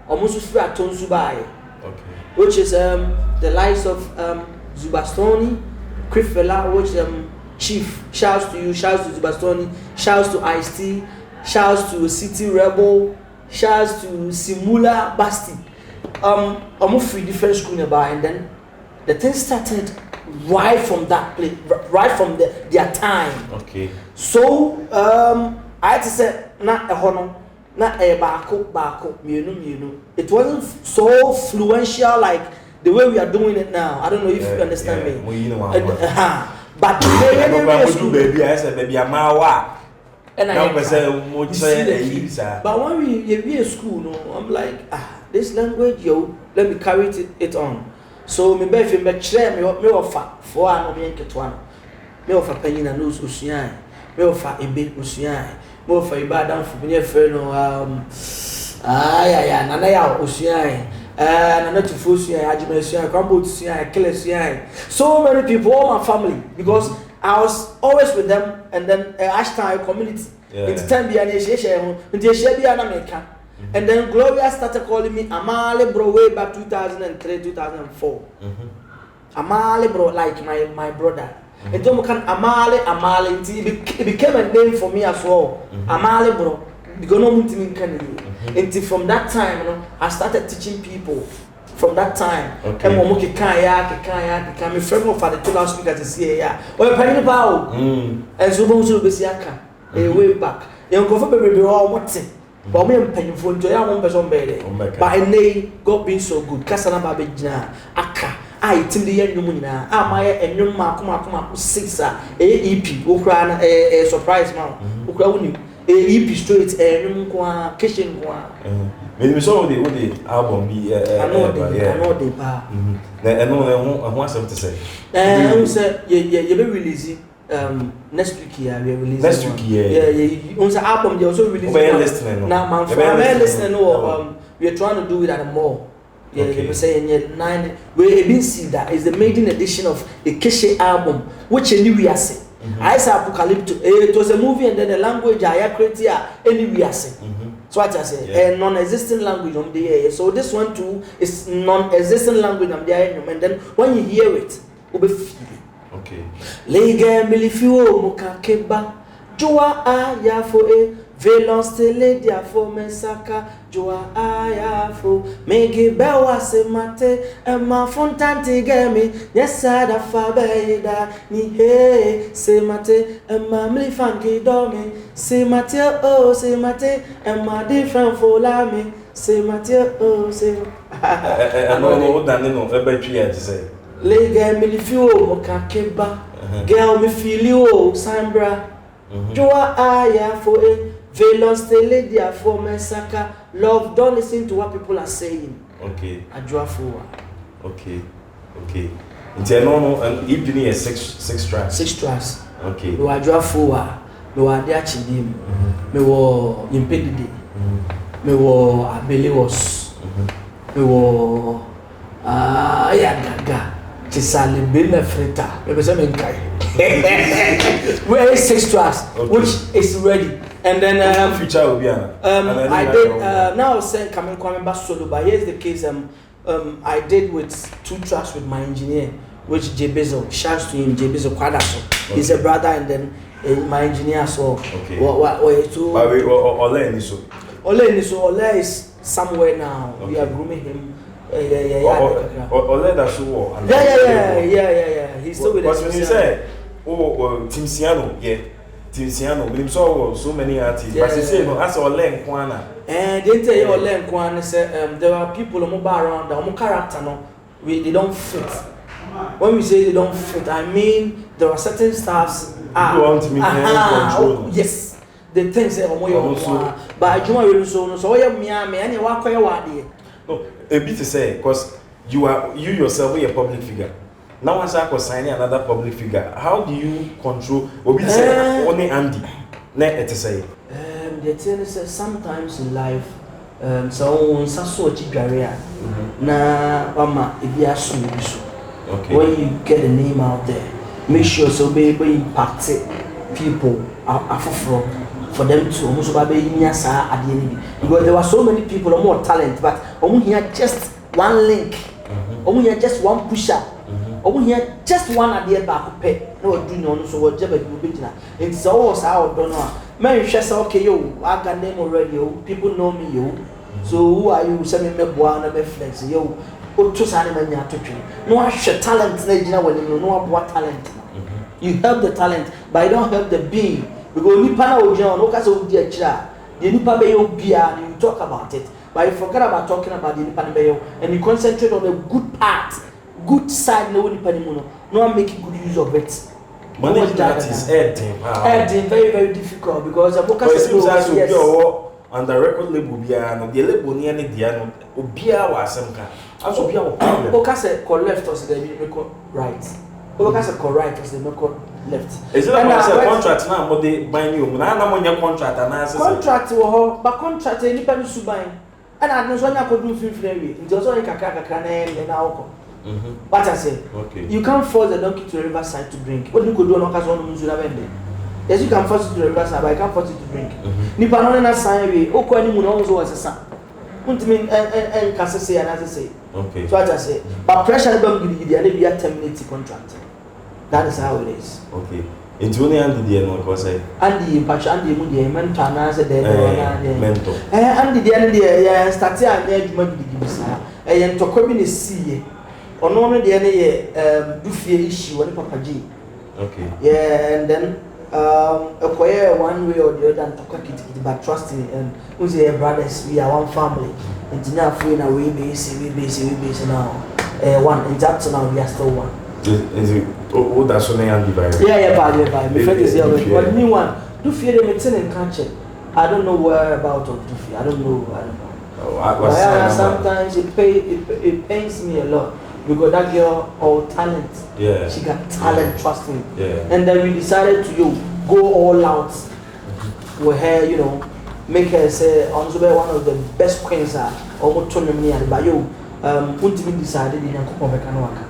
almost free at Tonsubai, which is the likes of Zubastoni, Krifela, which Chief, shouts to you, shouts to Zubastoni, shouts to Ice-T, shouts to City Rebel, shouts to Simula Basti. I'm free different school nearby, and then the thing started right from that place, right from their time. Okay. So I had to say, not a honor, not a bako, you know. It wasn't so fluential like the way we are doing it now. I don't know if you understand me. Well, you know but baby, I said baby, I'm and I say, but when we in school, no, I'm like, this language, let me carry it on. So me be me chere me offer for an me nketwa me offer panyin na no osuan me offer ebe osuan me offer ibadan fu me friend no nana ya osuan nana to fu osuan ajima osuan kwambo osuan kele osuan. So many people, all my family, because I was always with them, and then hashtag community it's time be an share and then Gloria started calling me Amale bro way back 2003, 2004. Amale bro, like my brother. And don't can Amale, it became a name for me as well. Amale bro. Because no mean until from that time, you know, I started teaching people. From that time, and Momoki Kaya, my friend of the two last speakers to see ya. Well, Penny Bow, and so most of the Siaka, a way back. Young Coffee baby, all what's it? But me and Penny for Joya one person better. But a nay, God being so good, Cassana Babina, Aka, I till the end Lumina, Amaya and young Markuma 6 EP, Ukraine, a surprise now, Ukraine, EP straight, and young kitchen one.
Maybe so the album be
I know the bar.
I want something to say.
And say you be releasing next week here we release
next week
yeah on the album they also release now man for listening we are trying to do it at a mall. Yeah, they were saying 9 we been see that is the maiden edition of a Keshe album which we are saying. I say Apocalypto it was a movie and then the language I created anyway I say. So what I say, a non-existent language on the air. So this one too is non-existent language on the air, and then when you hear it, you'll be feeling.
Okay.
Lega milifio mukakeba, joa aya fo e, velons tele dia fo mesaka, joa aya fo, mege bewa se mate, ema fontanti gemi, yesa da fabeda, ni he se mate, ema milifanki domi, se mate oh se mate, ema different for lami, se mate oh se.
No, no, to say.
Lega milifio mukakeba, girl me feel you, Sambra, joa aya fo e. Velons tele dia for mesaka. Love, don't listen to what people are saying.
Okay.
Ajua for.
Okay. No, and if you need 6 tracks.
6 tracks.
Okay.
No ajua for. No adia chidim. Me wo impedide. Me wo abelios. Me wo gaga. Chisali bime frita. Me say me kai. We 6 tracks, which is ready. And then
future will be
I did now saying coming back solo, but here's the case. I did with 2 tracks with my engineer, which J Bezo, shouts to him, J Bezo Kwadaso. He's a brother, and then my engineer as well.
Okay.
Ole is somewhere now. Okay. We are grooming him.
Ole that's who.
Yeah. He's still with us.
But when you say, Tim Siano, yeah. Tim so many artists. But you say, no, as Olen Kwana.
And they tell you Olen Kwana say there are people who move around that character no, they don't fit. When we say they don't fit, I mean there are certain staffs.
You want to make control.
Yes, the things say but I do really so you me and you walk away.
No, a bit to say because you yourself are a public figure. Now once I was signing another public figure, how do you control? What we say only Andy. Net to say.
The thing is sometimes in life, so on so cheap area. Na mama if you are soon. Okay. When you get the name out there, make sure so be impact people for them to almost at the end. Because there were so many people or more talent, but only here just one link, only here just one pusher. Here just one idea back pay. No do no so whatever you be now. It's always how don't know. Man say okay yo, I got name already yo. People know me yo. So who are you? Say me boa na me flex yo. O to say na nya to twi. No I share talent na gina when you know about talent. You help the talent, but you don't help the being. Because nipa na ogina no ka say odi akira. The nipa be yo bia you talk about it. But you forget about talking about the nipa be yo and you concentrate on the good part. Good side no one making good use of it.
Managing that is
editing very very difficult because the focus is
on the record label no the label near the diano obia was some kind. Also be our problem.
Focus left us they make right. Focus right us they make left.
Is it a contract now but they buy you na money contract and
contract but contract any person to buy. And I know so na could do free. It also kakra na what I say,
okay.
You can't force the donkey to the riverside to drink. What you could do on yes, you can force it to the riverside, but I can't force it to drink. Nipa no na sign we, o ko ani mu no so was sa. Untimi en kase say and as say.
Okay.
So what I say, but pressure don't give you the terminate contract. That is how it is.
Okay. It's only Andy the end, because I
Andy, but Andy, mentor, and I said,
mentor.
Andy, the end, yeah, started at the edge, maybe give us a to come in a sea. Or no, the end, do fear issue, what Papa G.
Okay.
Yeah, and then acquire one way or the other and to cook it, but trusting and who's your brothers, we are one family. And now, free now, we base now. One, and that's now we are still one.
Is it? Oh, that's only Andy by.
Yeah, by. My friend is here, but new one. Do fear them, it's in country. I don't know where about of do fear. I don't know. Oh, sometimes it pains me a lot. Because that girl, all talent, she got talent, trust me. And then we decided to go all out with her, you know, make her say, on one of the best queens, almost 20 million, but ultimately decided in a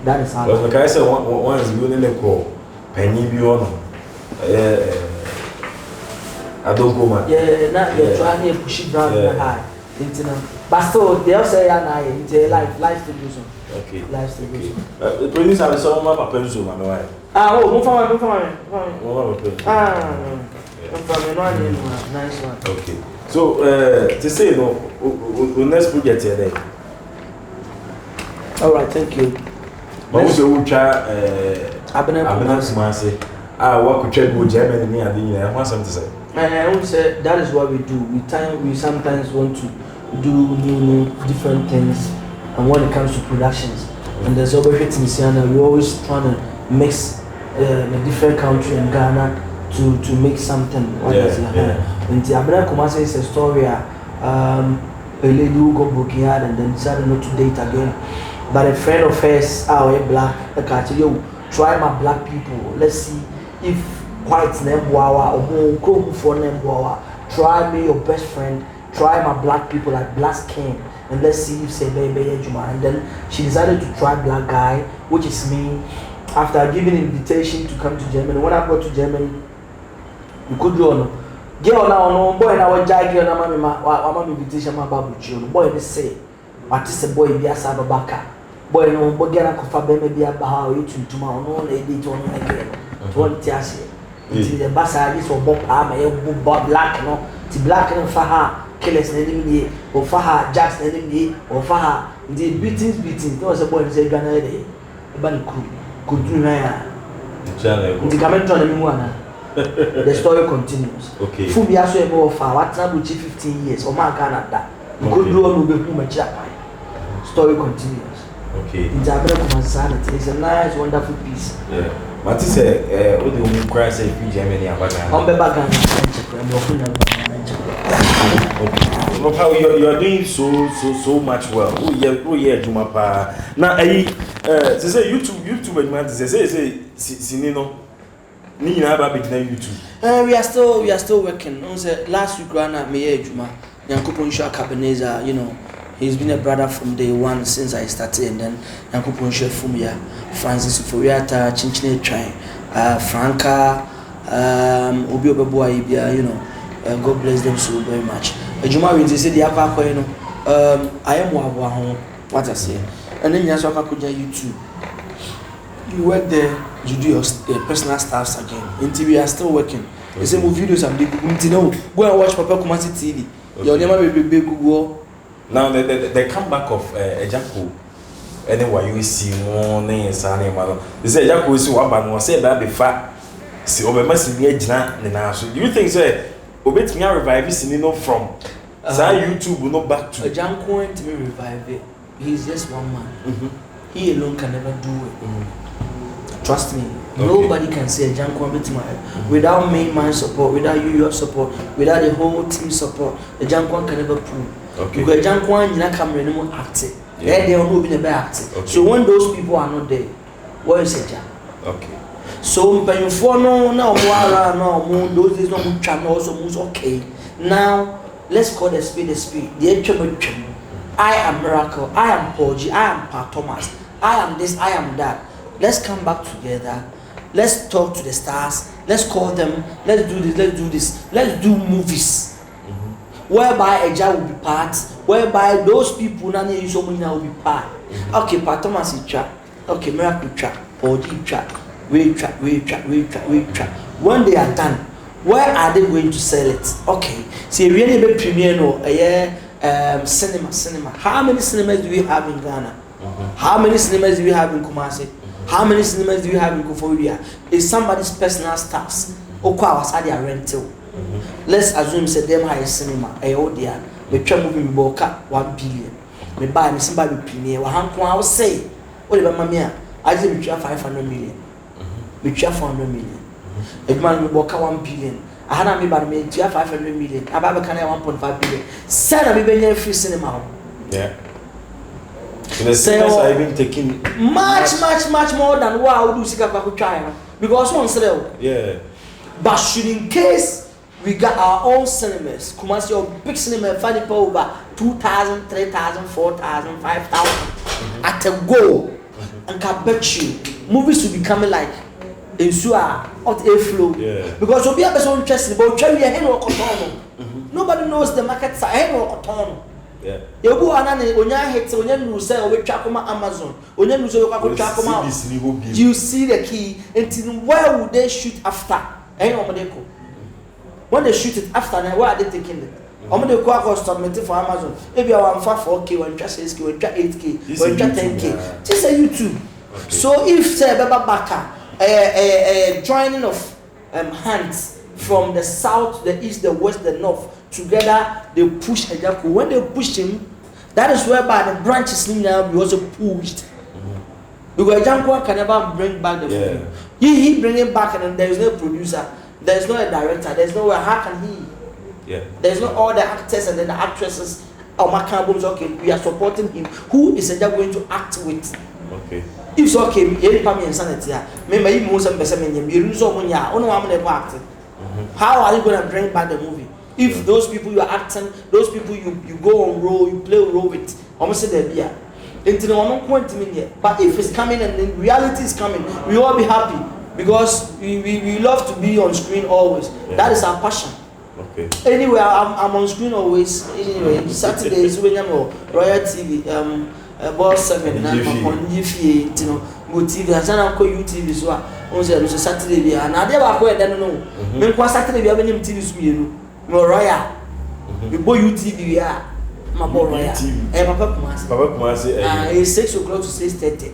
that is how.
Because I said one is going to call Penny Biono. I don't go, man.
Yeah, now you're trying to push it down high. But still, they'll say, it's a life to do so.
Okay.
Life to do
so. The producer has some of my pencil, my wife.
Move on. Nice one.
Okay. So, to say, no, next project here.
All right, thank you.
But also, try Kumasi. What could check with Germany and I want something to say.
I would say that is what we do. We sometimes want to do new different things, and when it comes to productions, and there's always in Siena, we always trying to mix a different country in Ghana to make something. And the Abena Kumasi is a story. A lady who got broken heart and then decided not to date again. But a friend of hers, black, try my black people. Let's see if white name wawa or more for name wawa. Try me your best friend. Try my black people like black skin, and let's see if say baby Juma. And then she decided to try black guy, which is me. After giving invitation to come to Germany, when I got to Germany, we could do no. Girl now no boy now jai girl na mama invitation ma babu chio. Boy they say, what is a boy be asa babaka. Boy no boy girl na kofa be me be aba ha o tuntuma no na edit on again. To one tiase. It the basa this or bob am e black no. Ti black no fa ha killers na enemy or fa ha jacks na enemy or fa ha the beatings. No was a boy say Ghana dey. E ba ni crew. Could do na ya. The comment on the the story continues.
Okay.
Fubi aso ebe ofa what na bu 15 years o ma Canada. Go do no be ku machi apai. Story continues.
Okay.
It's a very Kumasi. It's a nice wonderful piece.
Yeah. But say what do you cry say if Germany abaga.
On be baga
na how you are doing so much well. Oh yeah Juma pa. Na say YouTube man say sinino ni na ba be na YouTube.
We are still working. Last week Rana me Juma. Nyankopon Shua Cabaneza, you know, he's been a brother from day one since I started, and then Nyankopon Shua Fumia, Francis Furiata, Chinchine Try, Franca, Obi Obeboa Ibia, you know, God bless them so very much. Juma we say the Apa, you know, I am what I say, and then Yaswaka Kuja YouTube. You work there, you do your personal stuffs again. Until we are still working. The same videos and big, go and watch Papa Kumasi TV. Your name will be big Google.
Now the comeback of Ejako. Anyway, you see more names and name. They say Ejako is one band was said that before. See over massive na. So do you think say obet me revive this from YouTube will not back to
Ejako to me revive it. He's just one man. He alone can never do it. Trust me, nobody can say a Janko without main man support, without your support, without the whole team support. The Janko can never prove.
Okay.
Because Janko and Yana camera no more acting. They are not being acting. So when those people are not there, what is it?
Okay.
So when for no those days no channel also moves okay. Now let's call the speed. The I am Miracle, I am Paul G, I am Pa Thomas, I am this, I am that. Let's come back together. Let's talk to the stars. Let's call them. Let's do this. Let's do movies. Whereby Eja will be part. Whereby those people now will be part. Okay, Pa Thomas is track. Okay, Miracle track. or track. When they are done, where are they going to sell it? Okay, see, really big premiere no, cinema. How many cinemas do we have in Ghana? How many cinemas do we have in Kumasi? How many cinemas do we have in Koforidua? It's somebody's personal staffs. Okwa wasadi a rental. Let's assume say them high cinema. Dear, me try movie me boka 1 billion. Me buy me somebody premiere. Wa hanko I will say, what about mamia? I say me try 500 million. Me try 400 million. If man me boka 1 billion. I had me buy me try 500 million. I buy me can 1.5 billion. Send me be free cinema.
Yeah. So the cinemas are even taking
much more than what I would do Sika China. Because one sell.
Yeah.
But should in case we got our own cinemas, Kumasi your big cinema funny for over 2,000, 3,000, 4,000, 5,000 at a go, and can bet you movies will be coming like in Sua hot air flow.
Yeah.
Because we'll be a person interested about cherry and nobody knows the market side or cotton.
Yeah.
You go and onya hit onya nu say o betwakoma Amazon onya nu say o kwakoma you see the key until where would they shoot after when they shoot it after now where are they taking it they go submit for Amazon maybe I want 4K one just 6K one just 8K one just 10K just say YouTube. Okay. So if say baba baka joining of hands from the south, the east, the west, the north together, they push Ejaku. When they push him, that is whereby the branches now be also pushed. Because Ejaku can never bring back the film. He bring it back, and then there is no producer, there is no a director, there is no how can he?
Yeah.
There is no all the actors and then the actresses. Oh my God, okay, we are supporting him. Who is Ejaku going to act with?
Okay.
If it's okay, any family insanity. Remember, you most of them you lose all money. I don't know how many acting. How are you going to bring back the movie? If those people you are acting, those people you go on role, you play a role with, almost say they're here. But if it's coming and then reality is coming, we all be happy because we love to be on screen always. Yeah. That is our passion.
Okay.
Anyway, I'm on screen always. Anyway, Saturdays when I'm on Royal TV, Boss 7, on GFA, go TV, and then I'm call YouTube as well. On Saturday, and I never go there. No, when Saturday we have any TV, no Royal. We go YouTube, my boy Royal. Papa Kumasi. It's 6 o'clock to 6:30.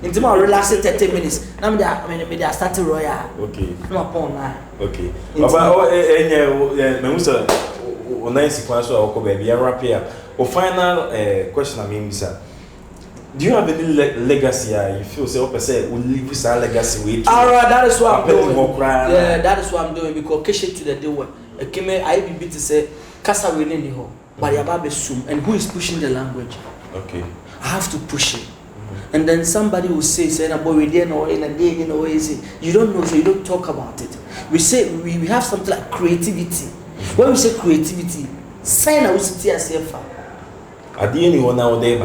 Until I relax 30 minutes. Now I started Royal. Okay. No upon now. Okay.
Papa, me musa online sequence or ko baby wrap here. O final question I mean sir. Do you have any legacy you feel say will leave this legacy with?
Alright, that is what I'm doing. Yeah, that is what I'm doing because Keshe to the day I be to say Kasa we need ho. But Yababe Sum and who is pushing the language?
Okay.
I have to push it. And then somebody will say boy we didn't know in a day, you know, you don't know, so you don't talk about it. We say we have something like creativity. When we say creativity, sign a city as
at the end, nowadays,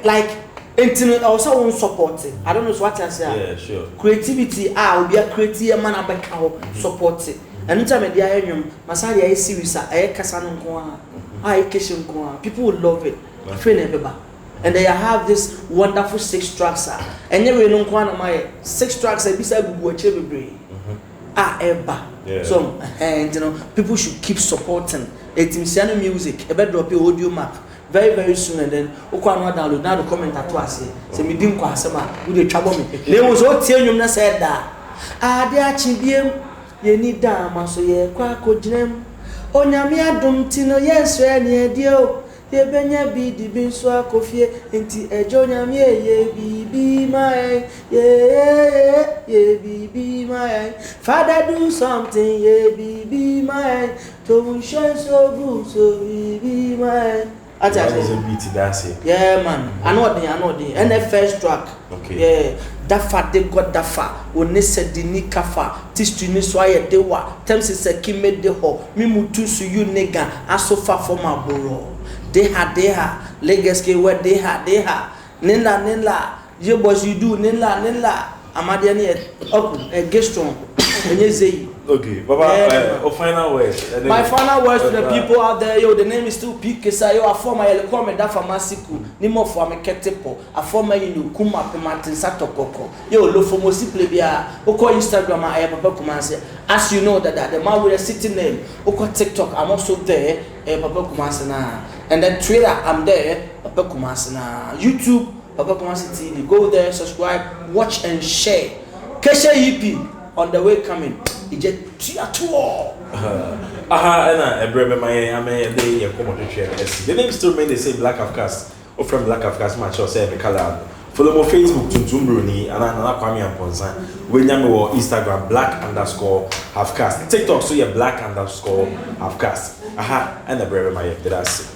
like internet also won't support it. I don't know what I say.
Yeah, sure.
Creativity, will be a creative man support it. And anytime they are in Masari, I series, I Casanon, I Kishin, people will love it. And they have this wonderful 6 tracks. And then we don't want my 6 tracks beside Google brain. So, and you know, people should keep supporting. It's Msiano music, a better drop audio map very, very soon. And then, Okwana download now the comment at us. Say, me didn't quite some with the trouble me. There was all telling you, said that. They are chibium, ye need dama, so ye quack or gem. Oh, Namia dum tino, yes, any deal. Ye benya be the bin swag coffee, into a jonya me, ye be my, ye be my. Father do something, ye be my. To shine so good, so be my.
That is a beat that's it.
Yeah, man. I know the. And the first track.
Okay.
Yeah. Dafa they got dafa. One said the nikafa. Tistuni swaye dewa. Temps is a kime deho. Mi mutu su you nigga. Aso fa for my boro. Deha. Legacy where deha. Nila. You boys you do nila. Amadiani up a guest strong. And you say
Okay, Baba, final words.
My final words to the people out there, yo, the name is still Pikesa, yo, a former Yelcom da Famasiku, Nimo for me Ketepo, a former Kuma Martin Satokoko, yo, Lofomosi plebia, Oko Instagram, I have a Kumasi. As you know that the man with a city name, Oko TikTok, I'm also there, Papa Kumasana, and then Twitter, I'm there, Papa Kumasana, YouTube, Papa Kumasi TV, go there, subscribe, watch and share. Kesha EP on the way coming.
The name still remain the same, Black of Cast, or from Black of Cast match or say color. Follow my Facebook Tuntum Bruni and another Kwame and Ponsan. When you or Instagram black_halfcast. TikTok so you're black_halfcast. And the brave my that's it.